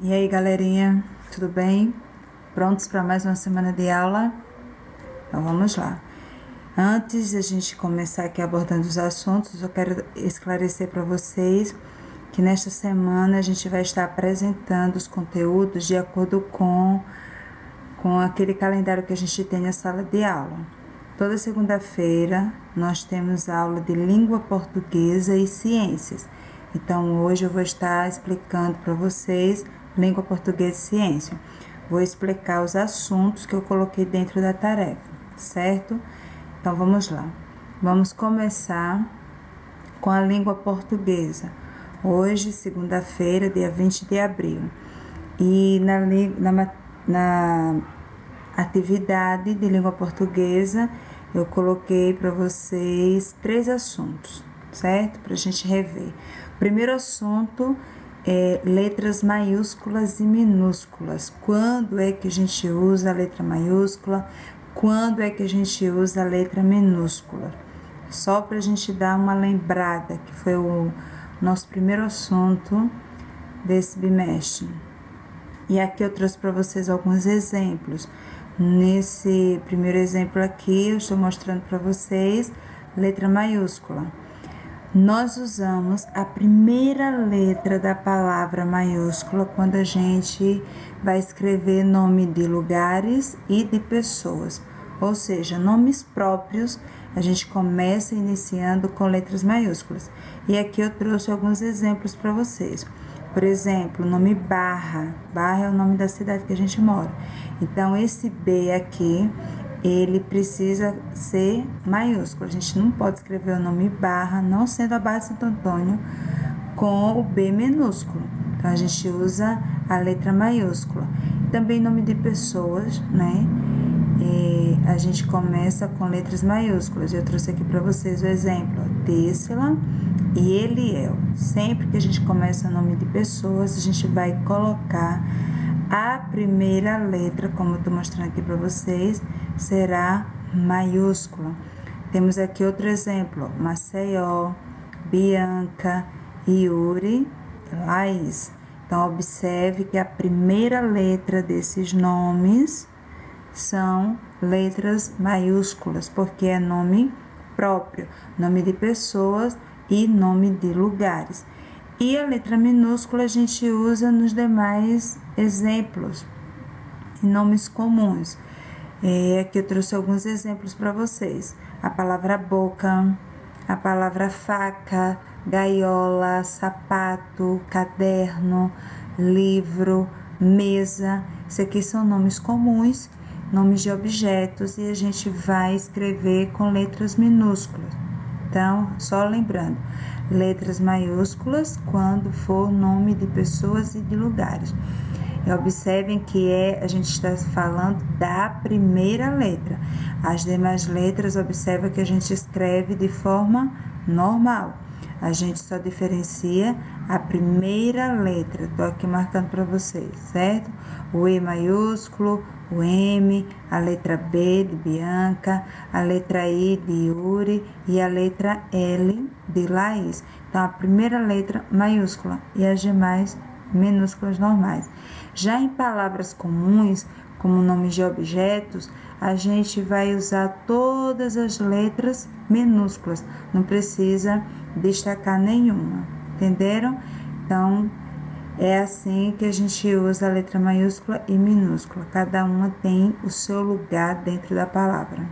E aí, galerinha, tudo bem? Prontos para mais uma semana de aula? Então vamos lá. Antes de a gente começar aqui abordando os assuntos, eu quero esclarecer para vocês que nesta semana a gente vai estar apresentando os conteúdos de acordo com aquele calendário que a gente tem na sala de aula. Toda segunda-feira nós temos aula de língua portuguesa e ciências. Então hoje eu vou estar explicando para vocês língua portuguesa e ciência. Vou explicar os assuntos que eu coloquei dentro da tarefa, certo? Então vamos lá. Vamos começar com a língua portuguesa. Hoje, segunda-feira, dia 20 de abril. E na atividade de língua portuguesa, eu coloquei para vocês 3 assuntos, certo? Para a gente rever. O primeiro assunto é letras maiúsculas e minúsculas. Quando é que a gente usa a letra maiúscula? Quando é que a gente usa a letra minúscula? Só para a gente dar uma lembrada, que foi o nosso primeiro assunto desse bimestre. E aqui eu trouxe para vocês alguns exemplos. Nesse primeiro exemplo aqui, eu estou mostrando para vocês letra maiúscula. Nós usamos a primeira letra da palavra maiúscula quando a gente vai escrever nome de lugares e de pessoas. Ou seja, nomes próprios, a gente começa iniciando com letras maiúsculas. E aqui eu trouxe alguns exemplos para vocês. Por exemplo, o nome Barra. Barra é o nome da cidade que a gente mora. Então, esse B aqui, ele precisa ser maiúsculo. A gente não pode escrever o nome Barra, não sendo a Barra de Santo Antônio, com o B minúsculo. Então, a gente usa a letra maiúscula. Também nome de pessoas, né? A gente começa com letras maiúsculas. Eu trouxe aqui para vocês o exemplo, Têssila e Eliel. Sempre que a gente começa o nome de pessoas, a gente vai colocar a primeira letra, como eu estou mostrando aqui para vocês, será maiúscula. Temos aqui outro exemplo, Maceió, Bianca, Yuri, Laís. Então, observe que a primeira letra desses nomes são letras maiúsculas, porque é nome próprio, nome de pessoas e nome de lugares. E a letra minúscula a gente usa nos demais exemplos, em nomes comuns. Aqui eu trouxe alguns exemplos para vocês. A palavra boca, a palavra faca, gaiola, sapato, caderno, livro, mesa. Isso aqui são nomes comuns, nomes de objetos, e a gente vai escrever com letras minúsculas. Então, só lembrando, letras maiúsculas quando for nome de pessoas e de lugares. E observem que a gente está falando da primeira letra. As demais letras, observa que a gente escreve de forma normal. A gente só diferencia a primeira letra. Estou aqui marcando para vocês, certo? O E maiúsculo, o M, a letra B de Bianca, a letra I de Yuri e a letra L de Laís. Então, a primeira letra maiúscula e as demais minúsculas normais. Já em palavras comuns, como nomes de objetos, a gente vai usar todas as letras minúsculas. Não precisa destacar nenhuma. Entenderam? Então, é assim que a gente usa a letra maiúscula e minúscula. Cada uma tem o seu lugar dentro da palavra.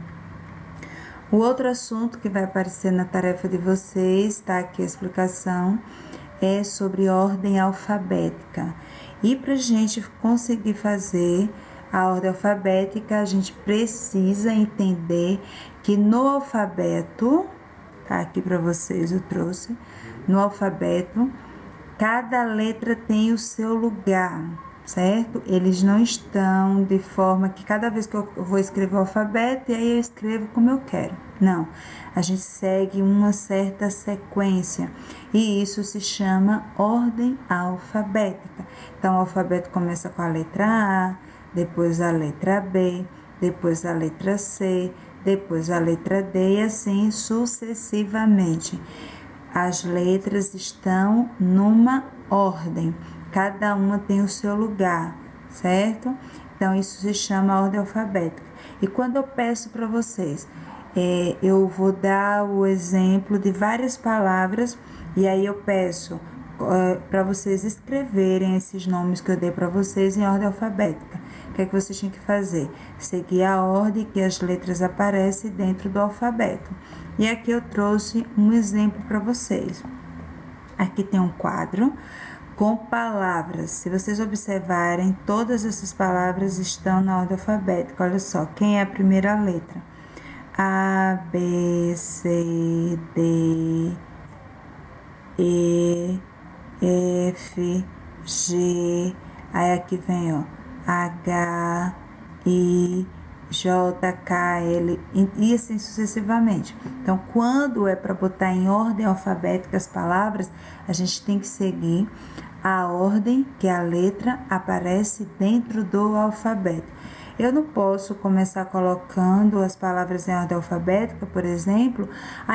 O outro assunto que vai aparecer na tarefa de vocês, tá aqui a explicação, é sobre ordem alfabética. E para a gente conseguir fazer a ordem alfabética, a gente precisa entender que no alfabeto, tá aqui para vocês, eu trouxe, no alfabeto, cada letra tem o seu lugar, certo? Eles não estão de forma que cada vez que eu vou escrever o alfabeto, e aí eu escrevo como eu quero. Não, a gente segue uma certa sequência e isso se chama ordem alfabética. Então, o alfabeto começa com a letra A, depois a letra B, depois a letra C, depois a letra D e assim sucessivamente. As letras estão numa ordem. cada uma tem o seu lugar, certo? Então, isso se chama ordem alfabética. E quando eu peço para vocês, eu vou dar o exemplo de várias palavras e aí eu peço para vocês escreverem esses nomes que eu dei para vocês em ordem alfabética. O que é que vocês têm que fazer? Seguir a ordem que as letras aparecem dentro do alfabeto. E aqui eu trouxe um exemplo para vocês. Aqui tem um quadro com palavras. Se vocês observarem, todas essas palavras estão na ordem alfabética. Olha só, quem é a primeira letra? A, B, C, D, E, F, G. Aí aqui vem, ó, H, I, J, K, L e assim sucessivamente. Então, quando é para botar em ordem alfabética as palavras, a gente tem que seguir a ordem que a letra aparece dentro do alfabeto. Eu não posso começar colocando as palavras em ordem alfabética, por exemplo.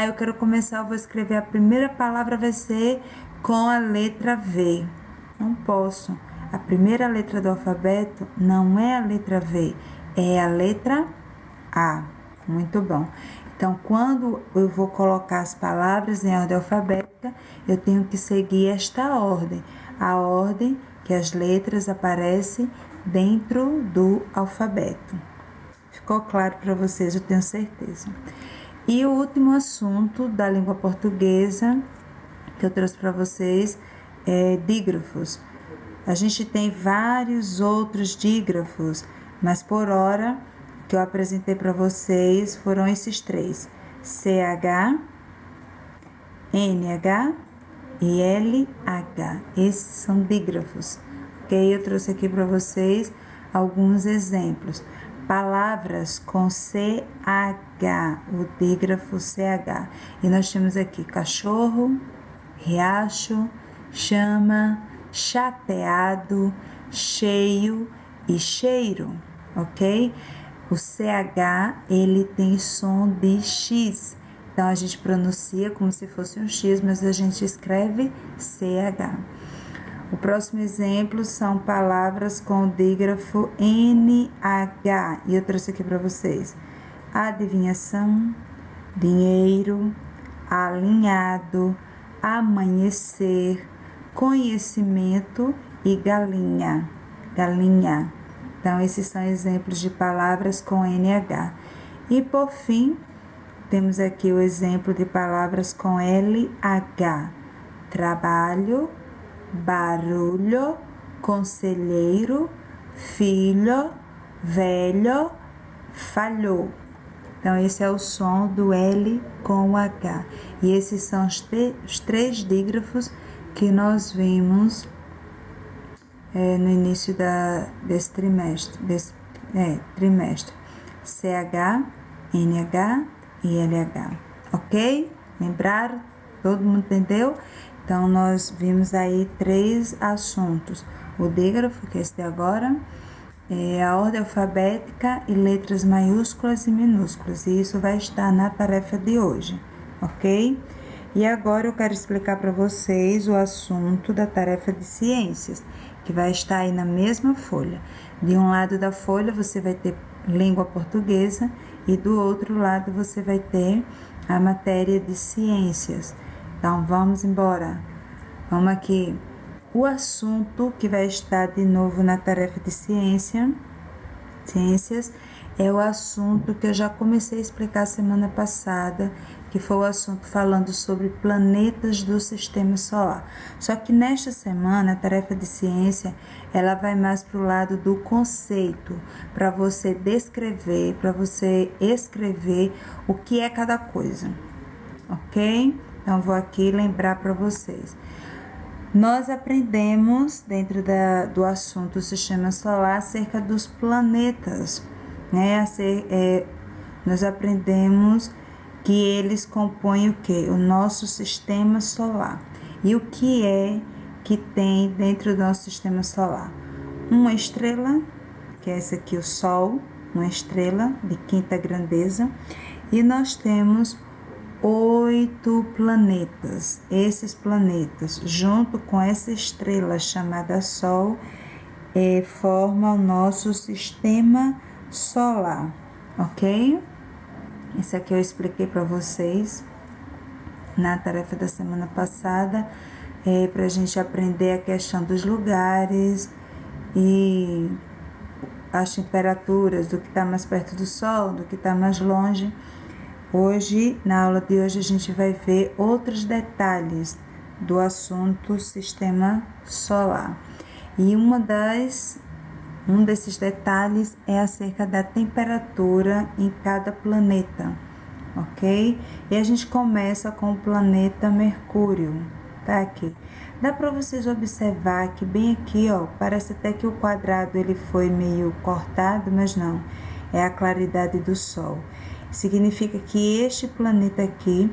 Eu quero começar, eu vou escrever a primeira palavra, vai ser com a letra V. Não posso. A primeira letra do alfabeto não é a letra V, é a letra A. Muito bom. Então, quando eu vou colocar as palavras em ordem alfabética, eu tenho que seguir esta ordem. A ordem que as letras aparecem dentro do alfabeto. Ficou claro para vocês, eu tenho certeza. E o último assunto da língua portuguesa que eu trouxe para vocês é dígrafos. A gente tem vários outros dígrafos, mas por hora que eu apresentei para vocês foram esses três: CH, NH e LH. Esses são dígrafos, ok? Eu trouxe aqui para vocês alguns exemplos. Palavras com CH, o dígrafo CH. E nós temos aqui cachorro, riacho, chama, chateado, cheio e cheiro, ok? O CH, ele tem som de X. Então, a gente pronuncia como se fosse um X, mas a gente escreve CH. O próximo exemplo são palavras com o dígrafo NH. E eu trouxe aqui para vocês: adivinhação, dinheiro, alinhado, amanhecer, conhecimento e galinha. Galinha. Então, esses são exemplos de palavras com NH. E, por fim, temos aqui o exemplo de palavras com LH: trabalho, barulho, conselheiro, filho, velho, falhou. Então, esse é o som do L com o H. E esses são os três dígrafos que nós vimos no início desse trimestre. Trimestre. CH, NH e LH. Ok? Lembraram? Todo mundo entendeu? Então, nós vimos aí 3 assuntos: o dígrafo, que é esse de agora, a ordem alfabética e letras maiúsculas e minúsculas. E isso vai estar na tarefa de hoje, ok? E agora eu quero explicar para vocês o assunto da tarefa de ciências, que vai estar aí na mesma folha. De um lado da folha você vai ter língua portuguesa e do outro lado você vai ter a matéria de ciências. Então, vamos embora. Vamos aqui. O assunto que vai estar de novo na tarefa de ciências é o assunto que eu já comecei a explicar semana passada, que foi o assunto falando sobre planetas do sistema solar. Só que nesta semana, a tarefa de ciência, ela vai mais para o lado do conceito, para você descrever, para você escrever o que é cada coisa, ok? Então, vou aqui lembrar para vocês. Nós aprendemos, dentro do assunto sistema solar, acerca dos planetas, né? Nós aprendemos que eles compõem o quê? O nosso sistema solar. E o que é que tem dentro do nosso sistema solar? Uma estrela, que é essa aqui, o Sol, uma estrela de quinta grandeza. E nós temos 8 planetas. Esses planetas, junto com essa estrela chamada Sol, formam o nosso sistema solar, ok? Isso aqui eu expliquei para vocês na tarefa da semana passada, para a gente aprender a questão dos lugares e as temperaturas do que está mais perto do Sol, do que está mais longe. Hoje, na aula de hoje, a gente vai ver outros detalhes do assunto sistema solar. E um desses detalhes é acerca da temperatura em cada planeta, ok? E a gente começa com o planeta Mercúrio, tá aqui. Dá para vocês observar que bem aqui, ó, parece até que o quadrado ele foi meio cortado, mas não, é a claridade do Sol. Significa que este planeta aqui,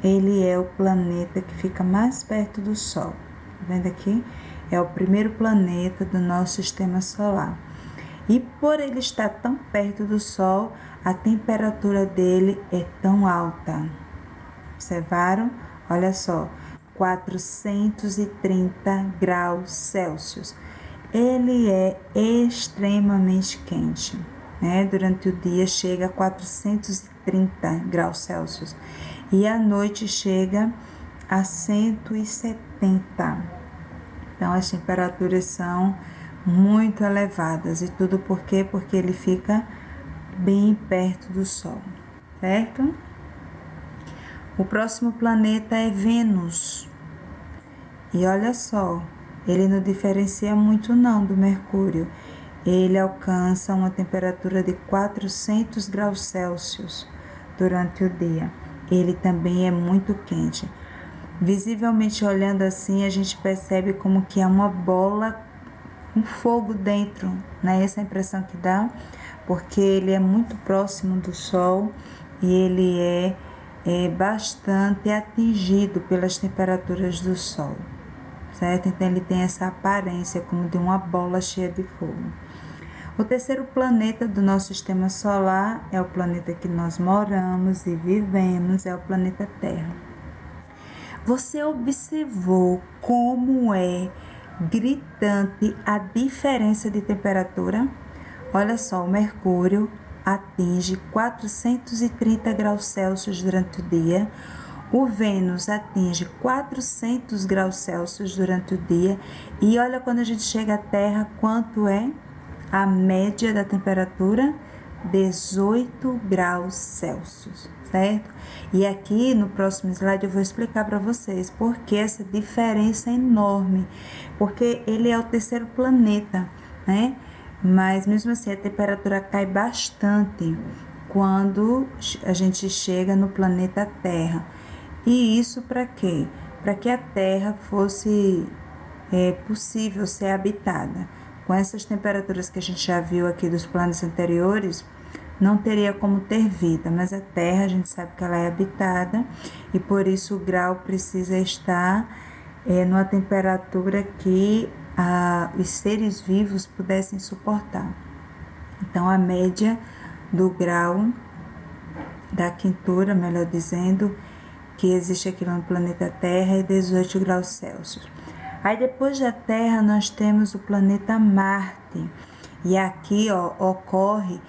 ele é o planeta que fica mais perto do Sol. Tá vendo aqui? É o primeiro planeta do nosso sistema solar. E por ele estar tão perto do Sol, a temperatura dele é tão alta. Observaram? Olha só, 430 graus Celsius. Ele é extremamente quente. Durante o dia chega a 430 graus Celsius e à noite chega a 170. Então as temperaturas são muito elevadas e tudo por quê? Porque ele fica bem perto do Sol, certo? O próximo planeta é Vênus. E olha só, ele não diferencia muito não do Mercúrio. Ele alcança uma temperatura de 400 graus Celsius durante o dia. Ele também é muito quente. Visivelmente olhando assim, a gente percebe como que é uma bola com fogo dentro, né? Essa é a impressão que dá, porque ele é muito próximo do Sol e ele é bastante atingido pelas temperaturas do Sol, certo? Então ele tem essa aparência como de uma bola cheia de fogo. O terceiro planeta do nosso sistema solar é o planeta que nós moramos e vivemos, é o planeta Terra. Você observou como é gritante a diferença de temperatura? Olha só, o Mercúrio atinge 430 graus Celsius durante o dia, o Vênus atinge 400 graus Celsius durante o dia, e olha quando a gente chega à Terra, quanto é a média da temperatura? 18 graus Celsius, certo? E aqui no próximo slide eu vou explicar para vocês por que essa diferença é enorme, porque ele é o terceiro planeta, né? Mas mesmo assim a temperatura cai bastante quando a gente chega no planeta Terra. E isso para quê? Para que a Terra fosse possível ser habitada. Com essas temperaturas que a gente já viu aqui dos planetas anteriores, não teria como ter vida, mas a Terra a gente sabe que ela é habitada e por isso o grau precisa estar numa temperatura que os seres vivos pudessem suportar. Então a média do grau da quintura, melhor dizendo, que existe aqui no planeta Terra é 18 graus Celsius. Aí depois da Terra nós temos o planeta Marte. E aqui ocorre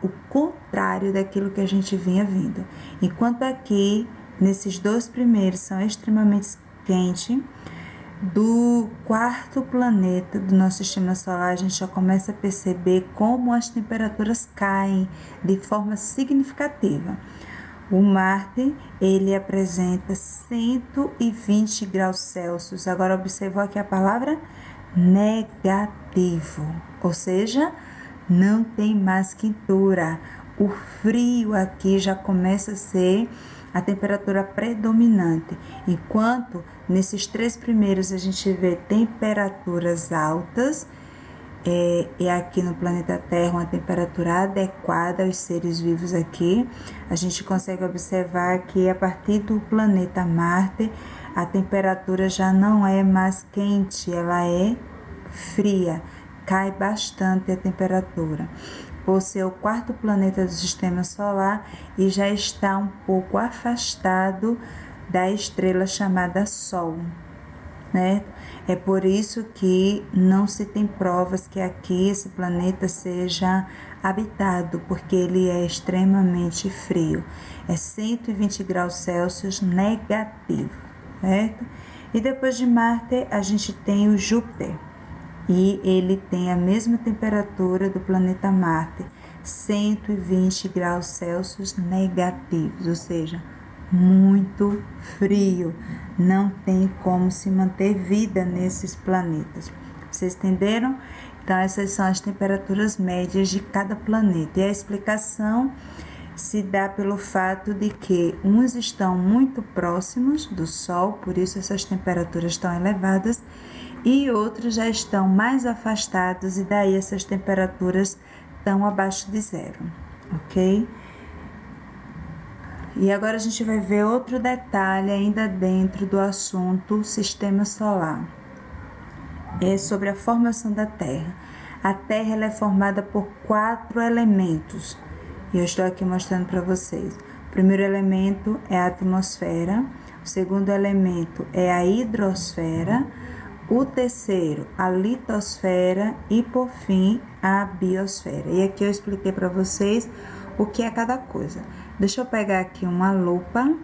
o contrário daquilo que a gente vinha vindo. Enquanto aqui, nesses dois primeiros, são extremamente quentes, do quarto planeta do nosso sistema solar, a gente já começa a perceber como as temperaturas caem de forma significativa. O Marte, ele apresenta 120 graus Celsius. Agora, observou aqui a palavra negativo, ou seja, não tem mais quintura. O frio aqui já começa a ser a temperatura predominante, enquanto nesses três primeiros a gente vê temperaturas altas, e aqui no planeta Terra uma temperatura adequada aos seres vivos aqui. A gente consegue observar que a partir do planeta Marte a temperatura já não é mais quente, ela é fria, cai bastante a temperatura. por ser o quarto planeta do sistema solar e já está um pouco afastado da estrela chamada Sol, né? É por isso que não se tem provas que aqui esse planeta seja habitado, porque ele é extremamente frio. É 120 graus Celsius negativo, certo? E depois de Marte, a gente tem o Júpiter. E ele tem a mesma temperatura do planeta Marte, 120 graus Celsius negativos, ou seja, muito frio. Não tem como se manter vida nesses planetas. Vocês entenderam? Então, essas são as temperaturas médias de cada planeta. E a explicação se dá pelo fato de que uns estão muito próximos do Sol, por isso essas temperaturas estão elevadas, e outros já estão mais afastados e daí essas temperaturas estão abaixo de zero, ok? E agora a gente vai ver outro detalhe ainda dentro do assunto Sistema Solar. É sobre a formação da Terra. A Terra ela é formada por 4 elementos. E eu estou aqui mostrando para vocês. O primeiro elemento é a atmosfera. O segundo elemento é a hidrosfera. O terceiro, a litosfera e, por fim, a biosfera. E aqui eu expliquei para vocês o que é cada coisa. Deixa eu pegar aqui uma lupa,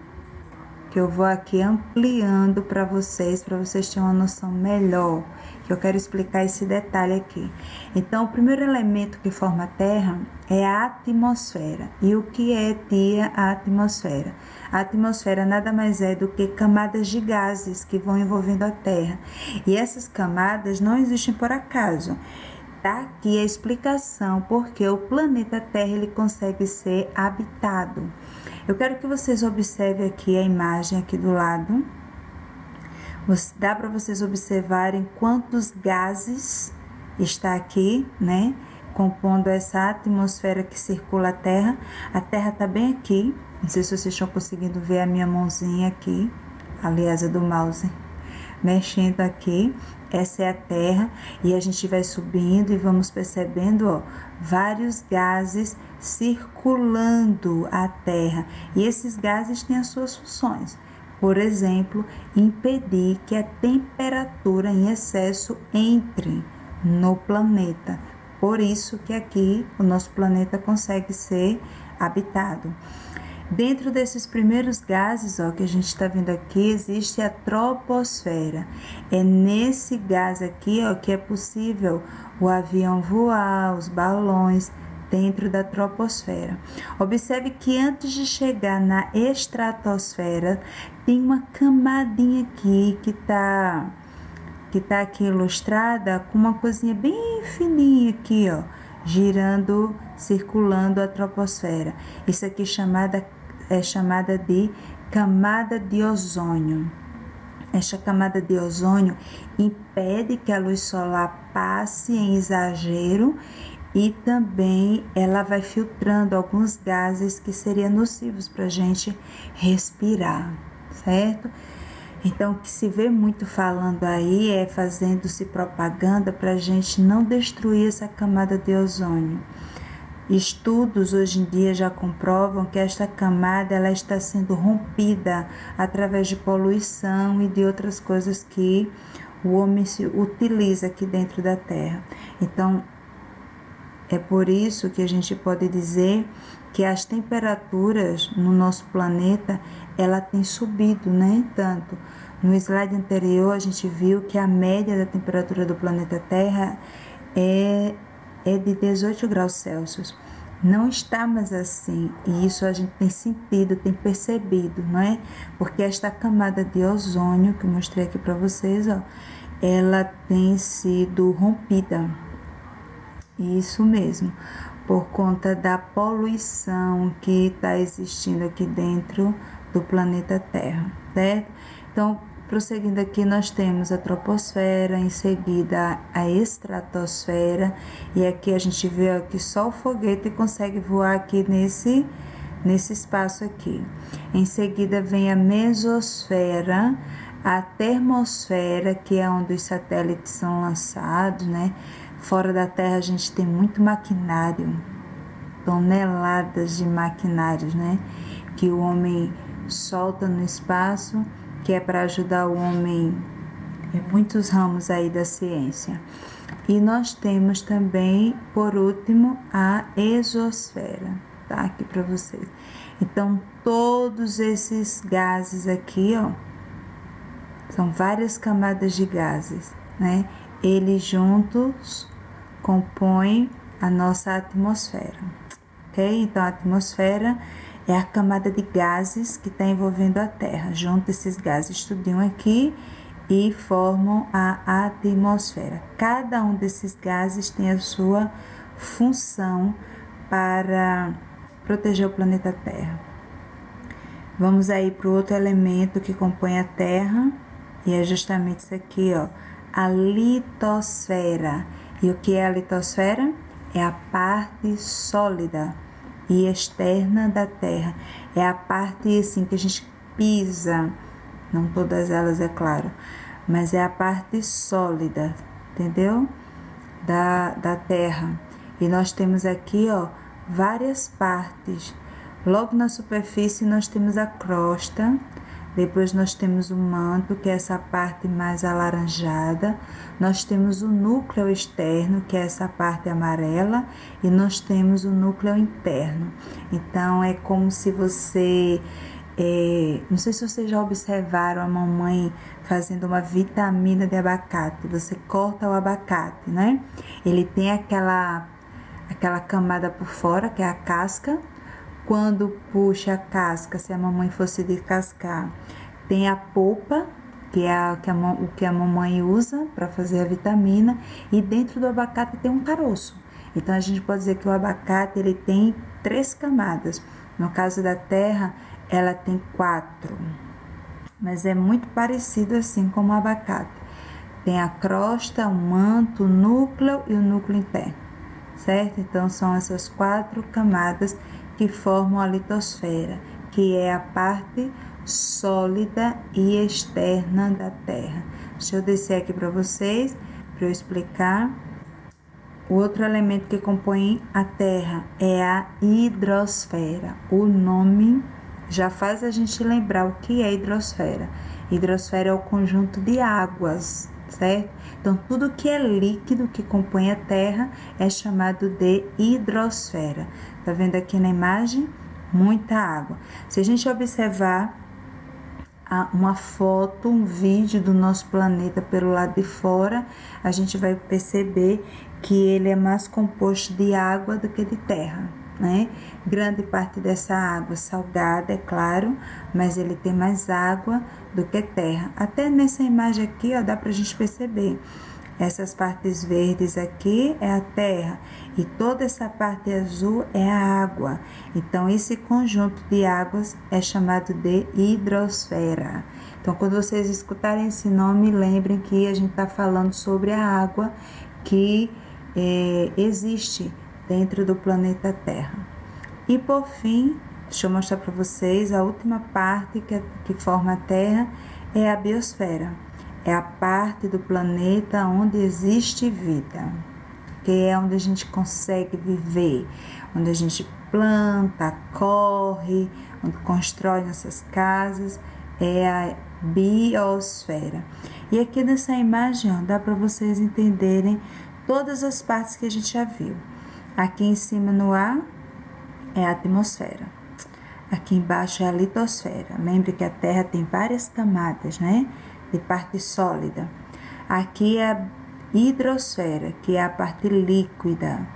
que eu vou aqui ampliando para vocês terem uma noção melhor, que eu quero explicar esse detalhe aqui. Então, o primeiro elemento que forma a Terra é a atmosfera. E o que é, tia, a atmosfera? A atmosfera nada mais é do que camadas de gases que vão envolvendo a Terra. E essas camadas não existem por acaso. Tá aqui a explicação porque o planeta Terra ele consegue ser habitado. Eu quero que vocês observem aqui a imagem aqui do lado. Dá para vocês observarem quantos gases está aqui, né? Compondo essa atmosfera que circula a Terra. A Terra está bem aqui. Não sei se vocês estão conseguindo ver a minha mãozinha aqui. Aliás, é do mouse. Mexendo aqui. Essa é a Terra. E a gente vai subindo e vamos percebendo, ó, vários gases circulando a Terra. E esses gases têm as suas funções. Por exemplo, impedir que a temperatura em excesso entre no planeta. Por isso que aqui o nosso planeta consegue ser habitado. Dentro desses primeiros gases, ó, que a gente está vendo aqui, existe a troposfera. É nesse gás aqui, ó, que é possível o avião voar, os balões, dentro da troposfera. Observe que antes de chegar na estratosfera, tem uma camadinha aqui que tá aqui ilustrada com uma coisinha bem fininha aqui, ó, girando, circulando a troposfera. Isso aqui é chamada de camada de ozônio. Esta camada de ozônio impede que a luz solar passe em exagero e também ela vai filtrando alguns gases que seriam nocivos para a gente respirar, certo? Então, o que se vê muito falando aí é fazendo-se propaganda para a gente não destruir essa camada de ozônio. Estudos hoje em dia já comprovam que esta camada ela está sendo rompida através de poluição e de outras coisas que o homem se utiliza aqui dentro da Terra. Então, é por isso que a gente pode dizer que as temperaturas no nosso planeta, ela tem subido, né? Tanto no slide anterior a gente viu que a média da temperatura do planeta Terra é de 18 graus Celsius. Não está mais assim, e isso a gente tem sentido, tem percebido, não é? Porque esta camada de ozônio que eu mostrei aqui para vocês, ó, ela tem sido rompida. Isso mesmo, por conta da poluição que está existindo aqui dentro do planeta Terra, certo? Então, prosseguindo aqui, nós temos a troposfera, em seguida a estratosfera, e aqui a gente vê que só o foguete consegue voar aqui nesse espaço aqui. Em seguida vem a mesosfera, a termosfera, que é onde os satélites são lançados, né? Fora da Terra a gente tem muito maquinário, toneladas de maquinários, né? Que o homem solta no espaço, que é para ajudar o homem em muitos ramos aí da ciência. E nós temos também, por último, a exosfera, tá? Aqui para vocês. Então, todos esses gases aqui, ó, são várias camadas de gases, né? Eles juntos compõem a nossa atmosfera, ok? Então, a atmosfera é a camada de gases que está envolvendo a Terra. Junta esses gases tudinho aqui e formam a atmosfera. Cada um desses gases tem a sua função para proteger o planeta Terra. Vamos aí para o outro elemento que compõe a Terra, e é justamente isso aqui, ó, a litosfera. E o que é a litosfera? É a parte sólida e externa da Terra. É a parte assim que a gente pisa, não todas elas, é claro, mas é a parte sólida, entendeu? Da Terra. E nós temos aqui, ó, várias partes. Logo na superfície nós temos a crosta, depois nós temos o manto, que é essa parte mais alaranjada, nós temos o núcleo externo, que é essa parte amarela, e nós temos o núcleo interno. Então é como se você, não sei se vocês já observaram a mamãe fazendo uma vitamina de abacate. Você corta o abacate, né? Ele tem aquela camada por fora, que é a casca. Quando puxa a casca, se a mamãe fosse descascar, tem a polpa, que é o que a mamãe usa para fazer a vitamina, e dentro do abacate tem um caroço. Então a gente pode dizer que o abacate ele tem 3 camadas. No caso da Terra, ela tem 4, mas é muito parecido assim com o abacate. Tem a crosta, o manto, o núcleo e o núcleo interno, certo? Então são essas 4 camadas que formam a litosfera, que é a parte sólida e externa da Terra. Deixa eu descer aqui para vocês, para eu explicar. O outro elemento que compõe a Terra é a hidrosfera. O nome já faz a gente lembrar o que é hidrosfera. Hidrosfera é o conjunto de águas, certo? Então, tudo que é líquido que compõe a Terra é chamado de hidrosfera. Tá vendo aqui na imagem? Muita água. Se a gente observar uma foto, um vídeo do nosso planeta pelo lado de fora, a gente vai perceber que ele é mais composto de água do que de terra, né? Grande parte dessa água salgada, é claro, mas ele tem mais água do que terra. Até nessa imagem aqui, ó, dá pra gente perceber. Essas partes verdes aqui é a terra e toda essa parte azul é a água. Então, esse conjunto de águas é chamado de hidrosfera. Então, quando vocês escutarem esse nome, lembrem que a gente está falando sobre a água que existe dentro do planeta Terra. E por fim, deixa eu mostrar para vocês a última parte que forma a Terra é a biosfera. É a parte do planeta onde existe vida, que é onde a gente consegue viver, onde a gente planta, corre, onde constrói nossas casas, é a biosfera. E aqui nessa imagem, ó, dá para vocês entenderem todas as partes que a gente já viu. Aqui em cima no ar é a atmosfera. Aqui embaixo é a litosfera. Lembre que a Terra tem várias camadas, né? De parte sólida. Aqui é a hidrosfera, que é a parte líquida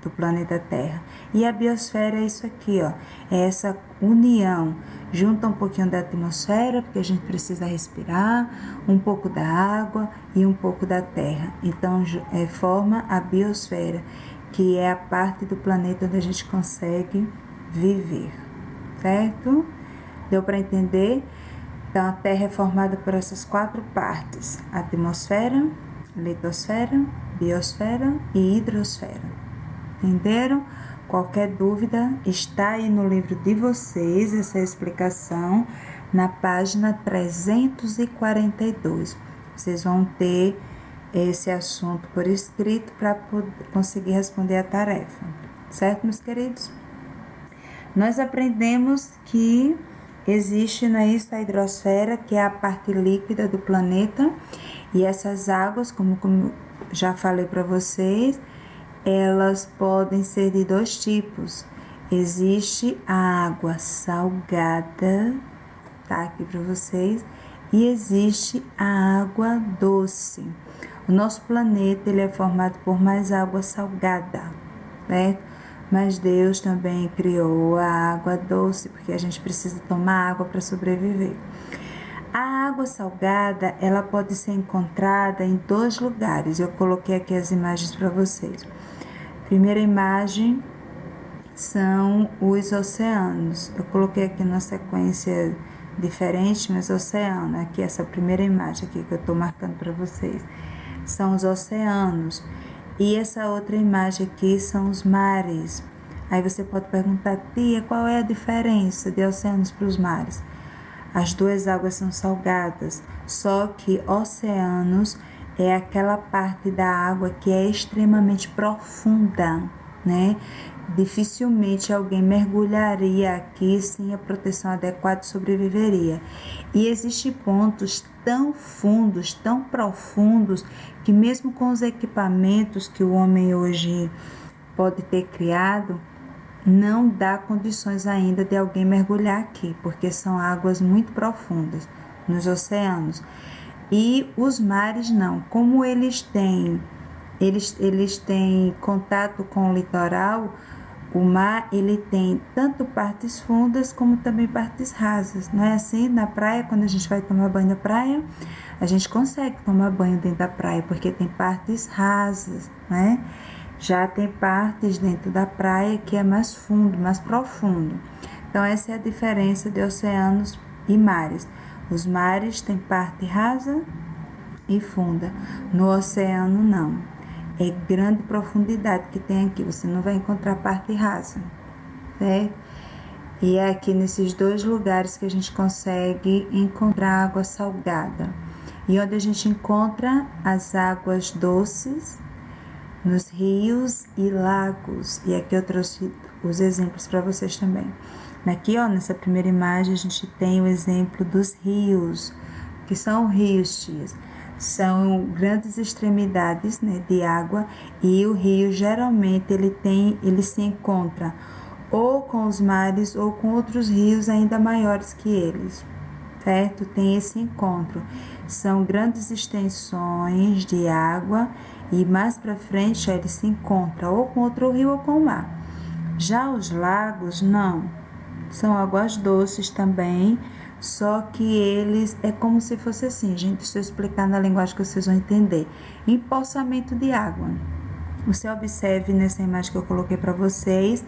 do planeta Terra. E a biosfera é isso aqui, ó. É essa união. Junta um pouquinho da atmosfera, porque a gente precisa respirar, um pouco da água e um pouco da terra. Então, forma a biosfera, que é a parte do planeta onde a gente consegue viver. Certo? Deu para entender? Então, a Terra é formada por essas 4 partes: atmosfera, litosfera, biosfera e hidrosfera. Entenderam? Qualquer dúvida, está aí no livro de vocês, essa explicação, na página 342. Vocês vão ter esse assunto por escrito para conseguir responder a tarefa, certo, meus queridos? Nós aprendemos que existe, não é isso, a hidrosfera, que é a parte líquida do planeta, e essas águas, como já falei para vocês, elas podem ser de dois tipos. Existe a água salgada, tá aqui para vocês, e existe a água doce. O nosso planeta ele é formado por mais água salgada, né? Mas Deus também criou a água doce, porque a gente precisa tomar água para sobreviver. A água salgada, ela pode ser encontrada em dois lugares. Eu coloquei aqui as imagens para vocês. Primeira imagem são os oceanos. Eu coloquei aqui na sequência diferente, mas oceano. Aqui essa primeira imagem aqui que eu estou marcando para vocês. São os oceanos. E essa outra imagem aqui são os mares. Aí você pode perguntar, tia, qual é a diferença de oceanos para os mares? As duas águas são salgadas, só que oceanos é aquela parte da água que é extremamente profunda, né? Dificilmente alguém mergulharia aqui sem a proteção adequada e sobreviveria. E existem pontos tão fundos, tão profundos, que mesmo com os equipamentos que o homem hoje pode ter criado, não dá condições ainda de alguém mergulhar aqui, porque são águas muito profundas nos oceanos. E os mares não, como eles têm contato com o litoral, o mar ele tem tanto partes fundas como também partes rasas. Não é assim? Na praia, quando a gente vai tomar banho na praia, a gente consegue tomar banho dentro da praia, porque tem partes rasas, né? Já tem partes dentro da praia que é mais fundo, mais profundo. Então, essa é a diferença de oceanos e mares. Os mares têm parte rasa e funda. No oceano, não. É grande profundidade que tem aqui. Você não vai encontrar parte rasa, certo? E é aqui nesses dois lugares que a gente consegue encontrar água salgada. E onde a gente encontra as águas doces, nos rios e lagos. E aqui eu trouxe os exemplos para vocês também. Aqui, ó, nessa primeira imagem, a gente tem o exemplo dos rios. Que são rios, tias? São grandes extremidades, né, de água, e o rio geralmente ele se encontra ou com os mares ou com outros rios ainda maiores que eles, certo? Tem esse encontro. São grandes extensões de água e mais para frente ele se encontra ou com outro rio ou com o mar. Já os lagos, não. São águas doces também, só que eles é como se fosse assim, gente, se eu explicar na linguagem que vocês vão entender. Empoçamento de água. Você observe nessa imagem que eu coloquei para vocês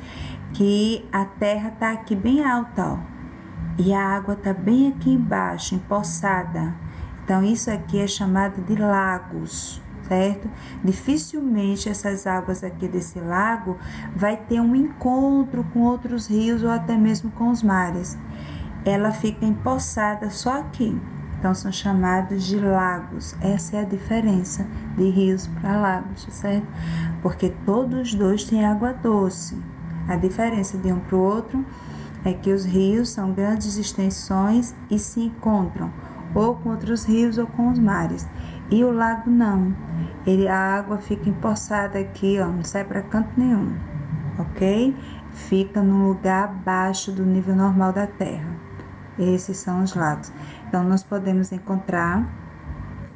que a terra está aqui bem alta, ó, e a água está bem aqui embaixo, empoçada. Então, isso aqui é chamado de lagos, certo? Dificilmente essas águas aqui desse lago vai ter um encontro com outros rios ou até mesmo com os mares. Ela fica empoçada só aqui. Então, são chamados de lagos. Essa é a diferença de rios para lagos, certo? Porque todos os dois têm água doce. A diferença de um para o outro é que os rios são grandes extensões e se encontram ou com outros rios ou com os mares. E o lago não. A água fica empoçada aqui, ó, não sai para canto nenhum, ok? Fica num lugar abaixo do nível normal da terra. Esses são os lagos. Então, nós podemos encontrar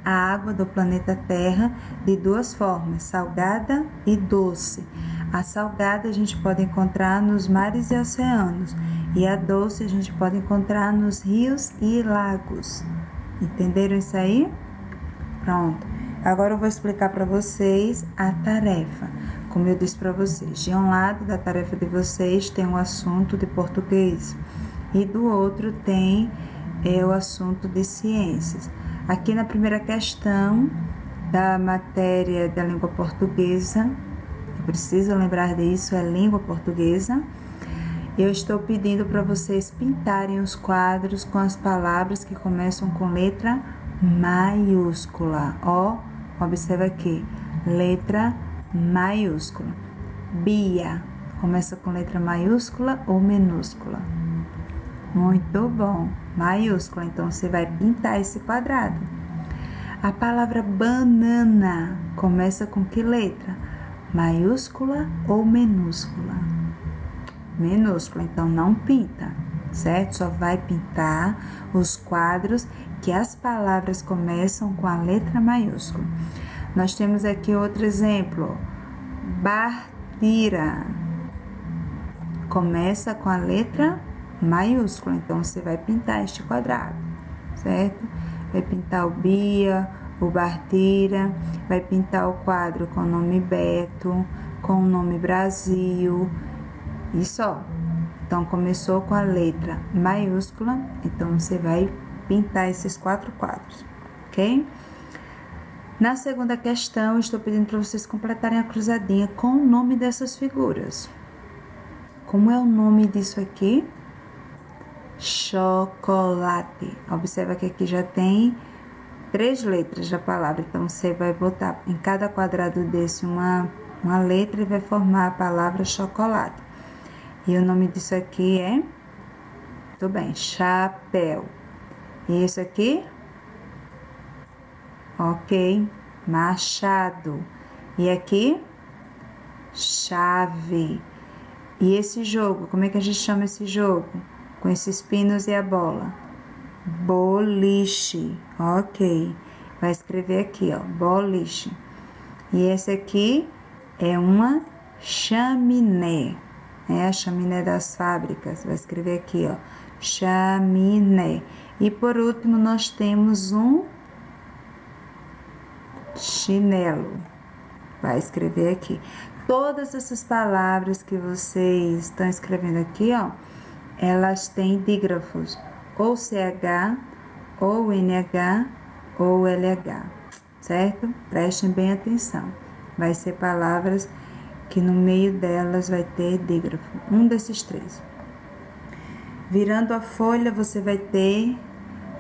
a água do planeta Terra de duas formas, salgada e doce. A salgada a gente pode encontrar nos mares e oceanos, e a doce a gente pode encontrar nos rios e lagos. Entenderam isso aí? Pronto. Agora eu vou explicar para vocês a tarefa. Como eu disse para vocês, de um lado da tarefa de vocês tem um assunto de português e do outro tem o assunto de ciências. Aqui na primeira questão da matéria da língua portuguesa, eu preciso lembrar disso, é língua portuguesa. Eu estou pedindo para vocês pintarem os quadros com as palavras que começam com letra maiúscula. Ó, observa aqui, letra maiúscula. Bia, Começa com letra maiúscula ou minúscula? Muito bom, maiúscula. Então, você vai pintar esse quadrado. A palavra banana começa com que letra? Maiúscula ou minúscula? Minúscula, então não pinta, certo? Só vai pintar os quadros que as palavras começam com a letra maiúscula. Nós temos aqui outro exemplo. Bartira. Começa com a letra maiúscula, então você vai pintar este quadrado, certo? Vai pintar o Bia, o Bartira, vai pintar o quadro com o nome Beto, com o nome Brasil, e só. Então, começou com a letra maiúscula, então você vai pintar esses 4 quadros, ok? Na segunda questão, estou pedindo para vocês completarem a cruzadinha com o nome dessas figuras. Como é o nome disso aqui? Chocolate. Observa que aqui já tem 3 letras da palavra, então você vai botar em cada quadrado desse uma letra e vai formar a palavra chocolate. E o nome disso aqui é, muito bem, chapéu. E isso aqui? Ok, machado. E aqui? Chave. E esse jogo, como é que a gente chama esse jogo? Com esses pinos e a bola? Boliche. Ok. Vai escrever aqui, ó, boliche. E esse aqui é uma chaminé. É a chaminé das fábricas. Vai escrever aqui, ó, chaminé. E por último, nós temos um chinelo. Vai escrever aqui. Todas essas palavras que vocês estão escrevendo aqui, ó, elas têm dígrafos, ou CH, ou NH, ou LH, certo? Prestem bem atenção. Vai ser palavras que no meio delas vai ter dígrafo, um desses 3. Virando a folha, você vai ter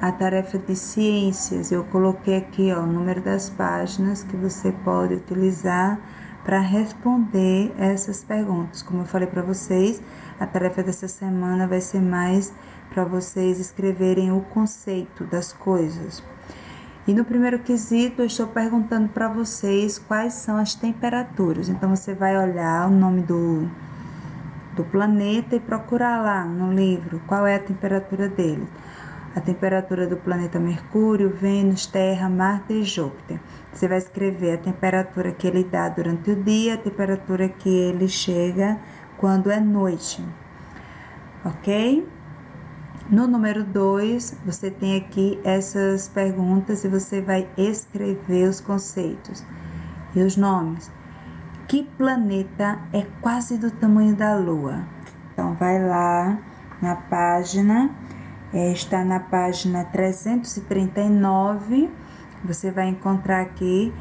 a tarefa de ciências. Eu coloquei aqui, ó, o número das páginas que você pode utilizar para responder essas perguntas. Como eu falei para vocês, a tarefa dessa semana vai ser mais para vocês escreverem o conceito das coisas. E no primeiro quesito, eu estou perguntando para vocês quais são as temperaturas. Então, você vai olhar o nome do planeta e procurar lá no livro qual é a temperatura dele. A temperatura do planeta Mercúrio, Vênus, Terra, Marte e Júpiter. Você vai escrever a temperatura que ele dá durante o dia, a temperatura que ele chega quando é noite, ok? No número 2, você tem aqui essas perguntas e você vai escrever os conceitos e os nomes. Que planeta é quase do tamanho da Lua? Então, vai lá na página, está na página 339, você vai encontrar aqui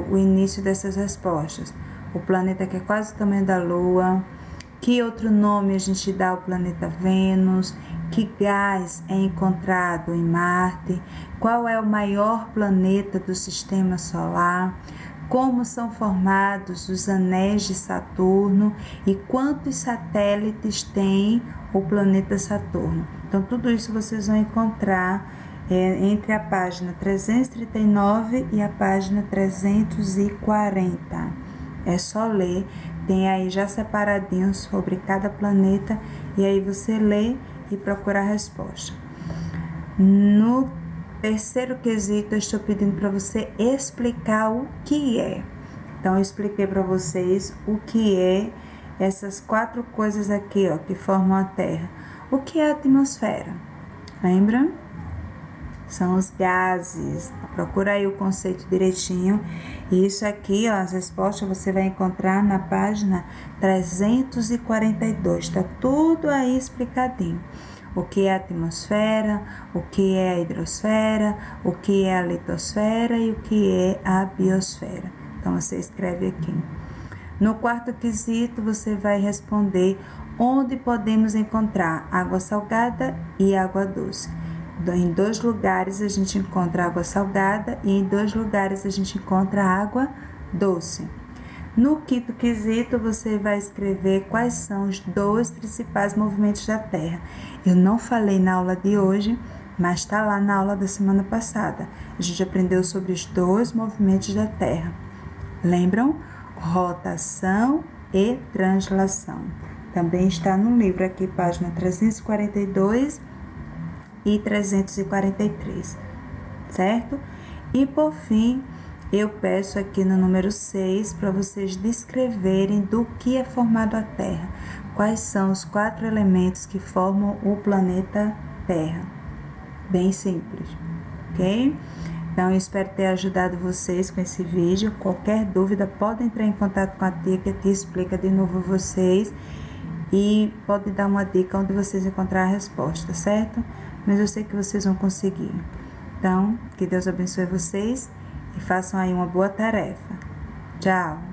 o início dessas respostas. O planeta que é quase do tamanho da Lua. Que outro nome a gente dá ao planeta Vênus? Que gás é encontrado em Marte? Qual é o maior planeta do sistema solar? Como são formados os anéis de Saturno? E quantos satélites tem o planeta Saturno? Então, tudo isso vocês vão encontrar entre a página 339 e a página 340. É só ler, tem aí já separadinho sobre cada planeta, e aí você lê e procura a resposta. No terceiro quesito, eu estou pedindo para você explicar o que é. Então, eu expliquei para vocês o que é essas 4 coisas aqui, ó, que formam a Terra. O que é a atmosfera? Lembra? São os gases. Procura aí o conceito direitinho. E isso aqui, ó, as respostas você vai encontrar na página 342. Tá tudo aí explicadinho. O que é a atmosfera, o que é a hidrosfera, o que é a litosfera e o que é a biosfera. Então, você escreve aqui. No quarto quesito, você vai responder onde podemos encontrar água salgada e água doce. Em 2 lugares a gente encontra água salgada e em 2 lugares a gente encontra água doce. No quinto quesito, você vai escrever quais são os 2 principais movimentos da Terra. Eu não falei na aula de hoje, mas está lá na aula da semana passada. A gente aprendeu sobre os 2 movimentos da Terra. Lembram? Rotação e translação. Também está no livro aqui, página 342 e 343, certo? E por fim, eu peço aqui no número 6 para vocês descreverem do que é formado a Terra. Quais são os 4 elementos que formam o planeta Terra. Bem simples, ok? Então, eu espero ter ajudado vocês com esse vídeo. Qualquer dúvida, pode entrar em contato com a tia, que a tia explica de novo a vocês. E pode dar uma dica onde vocês encontrar a resposta, certo? Mas eu sei que vocês vão conseguir. Então, que Deus abençoe vocês e façam aí uma boa tarefa. Tchau!